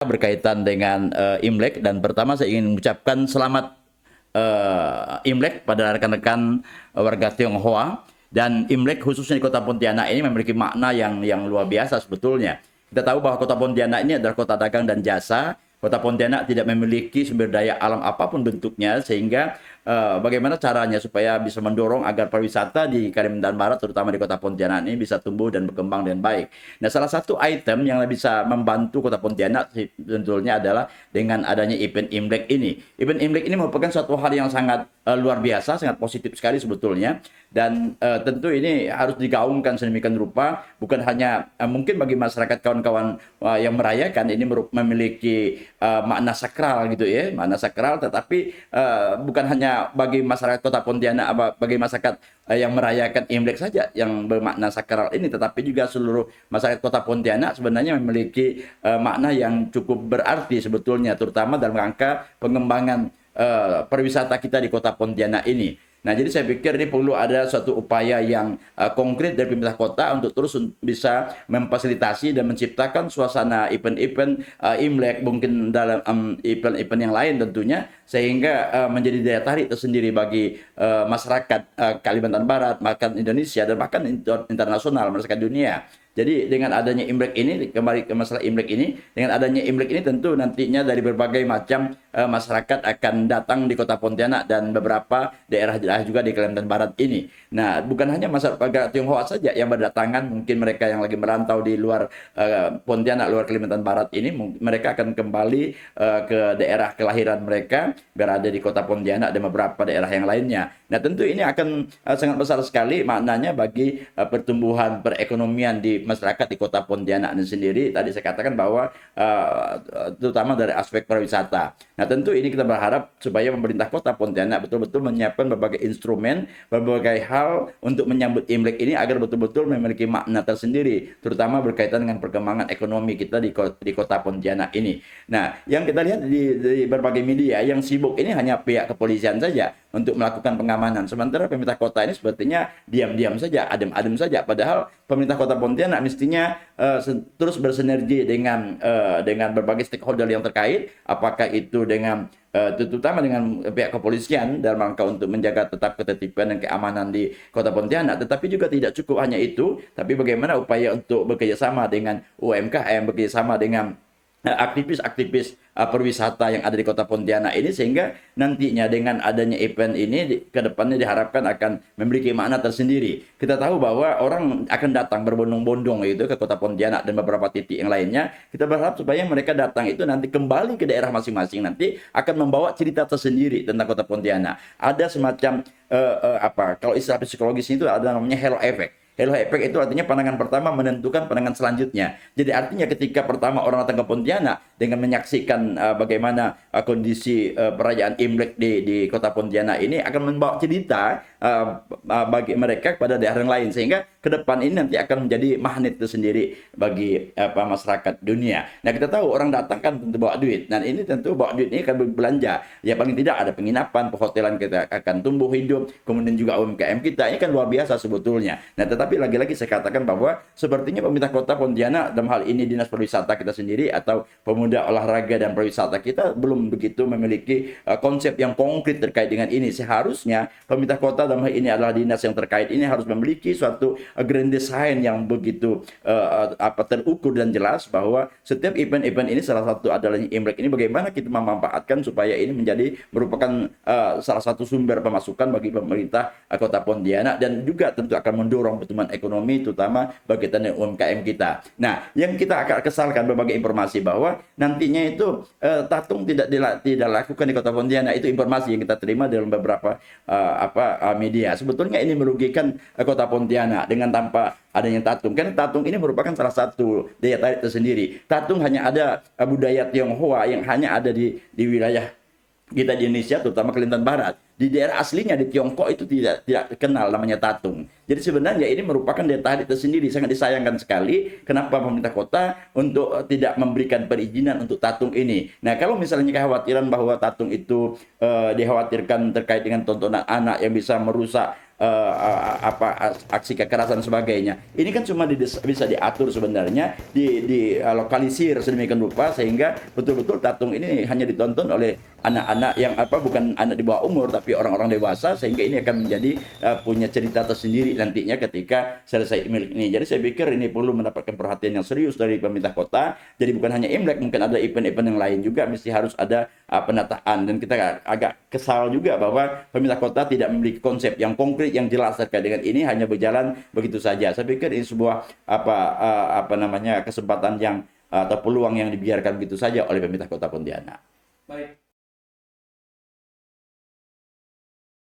berkaitan dengan Imlek, dan pertama saya ingin mengucapkan selamat Imlek pada rekan-rekan warga Tionghoa. Dan Imlek khususnya di kota Pontianak ini memiliki makna yang luar biasa sebetulnya. Kita tahu bahwa kota Pontianak ini adalah kota dagang dan jasa. Kota Pontianak tidak memiliki sumber daya alam apapun bentuknya, sehingga bagaimana caranya supaya bisa mendorong agar pariwisata di Kalimantan Barat, terutama di kota Pontianak ini, bisa tumbuh dan berkembang dengan baik. Nah, salah satu item yang bisa membantu kota Pontianak tentunya adalah dengan adanya event Imlek ini. Event Imlek ini merupakan suatu hal yang sangat luar biasa, sangat positif sekali sebetulnya. Dan tentu ini harus digaungkan sedemikian rupa, bukan hanya mungkin bagi masyarakat kawan-kawan yang merayakan ini memiliki makna sakral gitu ya, makna sakral, tetapi bukan hanya bagi masyarakat kota Pontianak, bagi masyarakat yang merayakan Imlek saja yang bermakna sakral ini, tetapi juga seluruh masyarakat kota Pontianak sebenarnya memiliki makna yang cukup berarti sebetulnya, terutama dalam rangka pengembangan pariwisata kita di kota Pontianak ini. Nah, jadi saya pikir ini perlu ada suatu upaya yang konkret dari pemerintah kota untuk terus bisa memfasilitasi dan menciptakan suasana event-event Imlek, mungkin dalam event-event yang lain tentunya, sehingga menjadi daya tarik tersendiri bagi masyarakat Kalimantan Barat, bahkan Indonesia, dan bahkan internasional, masyarakat dunia. Jadi dengan adanya Imlek ini, kembali ke masalah Imlek ini, dengan adanya Imlek ini tentu nantinya dari berbagai macam masyarakat akan datang di kota Pontianak dan beberapa daerah-daerah juga di Kalimantan Barat ini. Nah, bukan hanya masyarakat Tionghoa saja yang berdatangan, mungkin mereka yang lagi merantau di luar Pontianak, luar Kalimantan Barat ini, mereka akan kembali ke daerah kelahiran mereka, berada di kota Pontianak dan beberapa daerah yang lainnya. Nah, tentu ini akan sangat besar sekali maknanya bagi pertumbuhan perekonomian di masyarakat di kota Pontianak ini sendiri. Tadi saya katakan bahwa terutama dari aspek pariwisata. Nah, tentu ini kita berharap supaya pemerintah kota Pontianak betul-betul menyiapkan berbagai instrumen, berbagai hal untuk menyambut Imlek ini agar betul-betul memiliki makna tersendiri, terutama berkaitan dengan perkembangan ekonomi kita di kota Pontianak ini. Nah, yang kita lihat di berbagai media, yang sibuk ini hanya pihak kepolisian saja untuk melakukan pengamanan. Sementara pemerintah kota ini sepertinya diam-diam saja, adem-adem saja. Padahal pemerintah kota Pontianak mestinya terus bersinergi dengan berbagai stakeholder yang terkait, apakah itu dengan terutama dengan pihak kepolisian dalam rangka untuk menjaga tetap ketertiban dan keamanan di kota Pontianak. Tetapi juga tidak cukup hanya itu, tapi bagaimana upaya untuk bekerjasama dengan UMKM, bekerjasama dengan aktivis-aktivis perwisata yang ada di kota Pontianak ini, sehingga nantinya dengan adanya event ini ke depannya diharapkan akan memiliki makna tersendiri. Kita tahu bahwa orang akan datang berbondong-bondong itu ke kota Pontianak dan beberapa titik yang lainnya. Kita berharap supaya mereka datang itu nanti kembali ke daerah masing-masing, nanti akan membawa cerita tersendiri tentang kota Pontianak. Ada semacam kalau istilah psikologis itu ada namanya halo effect. Halo effect itu artinya pandangan pertama menentukan pandangan selanjutnya. Jadi artinya ketika pertama orang datang ke Pontianak dengan menyaksikan bagaimana kondisi perayaan Imlek di kota Pontianak ini, akan membawa cerita bagi mereka kepada daerah yang lain, sehingga ke depan ini nanti akan menjadi magnet tersendiri bagi masyarakat dunia. Nah, kita tahu orang datang kan tentu bawa duit. Dan ini tentu bawa duit ini akan berbelanja. Ya, paling tidak ada penginapan, perhotelan kita akan tumbuh hidup, kemudian juga UMKM kita ini kan luar biasa sebetulnya. Nah, tetapi lagi-lagi saya katakan bahwa sepertinya pemerintah kota Pontianak, dalam hal ini dinas pariwisata kita sendiri atau pemuda olahraga dan pariwisata kita, belum begitu memiliki konsep yang konkret terkait dengan ini. Seharusnya pemerintah kota, dalam hal ini adalah dinas yang terkait ini, harus memiliki suatu grand design yang begitu terukur dan jelas, bahwa setiap event-event ini, salah satu adalah Imlek ini, bagaimana kita memanfaatkan supaya ini menjadi merupakan salah satu sumber pemasukan bagi pemerintah kota Pontianak, dan juga tentu akan mendorong pertumbuhan ekonomi, terutama berkaitan dengan UMKM kita. Nah, yang kita akan kesalkan berbagai informasi bahwa nantinya itu tatung tidak dilakukan di kota Pontianak. Itu informasi yang kita terima dalam beberapa media. Sebetulnya ini merugikan kota Pontianak dengan tanpa adanya tatung. Karena tatung ini merupakan salah satu daya tarik tersendiri. Tatung hanya ada budaya Tionghoa yang hanya ada di wilayah kita di Indonesia, terutama Kalimantan Barat. di daerah aslinya di Tiongkok itu tidak kenal namanya tatung. Jadi sebenarnya ini merupakan daya tarik tersendiri, sangat disayangkan sekali kenapa pemerintah kota untuk tidak memberikan perizinan untuk tatung ini. Nah, kalau misalnya kekhawatiran bahwa tatung itu dikhawatirkan terkait dengan tontonan anak yang bisa merusak aksi kekerasan sebagainya. Ini kan cuma bisa diatur sebenarnya, lokalisir sedemikian rupa sehingga betul-betul tatung ini hanya ditonton oleh anak-anak yang bukan anak di bawah umur tapi orang-orang dewasa, sehingga ini akan menjadi punya cerita tersendiri nantinya ketika selesai Imlek ini. Jadi saya pikir ini perlu mendapatkan perhatian yang serius dari pemerintah kota. Jadi bukan hanya Imlek, mungkin ada event-event yang lain juga mesti harus ada penataan. Dan kita agak kesal juga bahwa pemerintah kota tidak memiliki konsep yang konkret yang jelas terkait dengan ini, hanya berjalan begitu saja. Saya pikir ini sebuah kesempatan yang atau peluang yang dibiarkan begitu saja oleh pemerintah Kota Pontianak. Baik.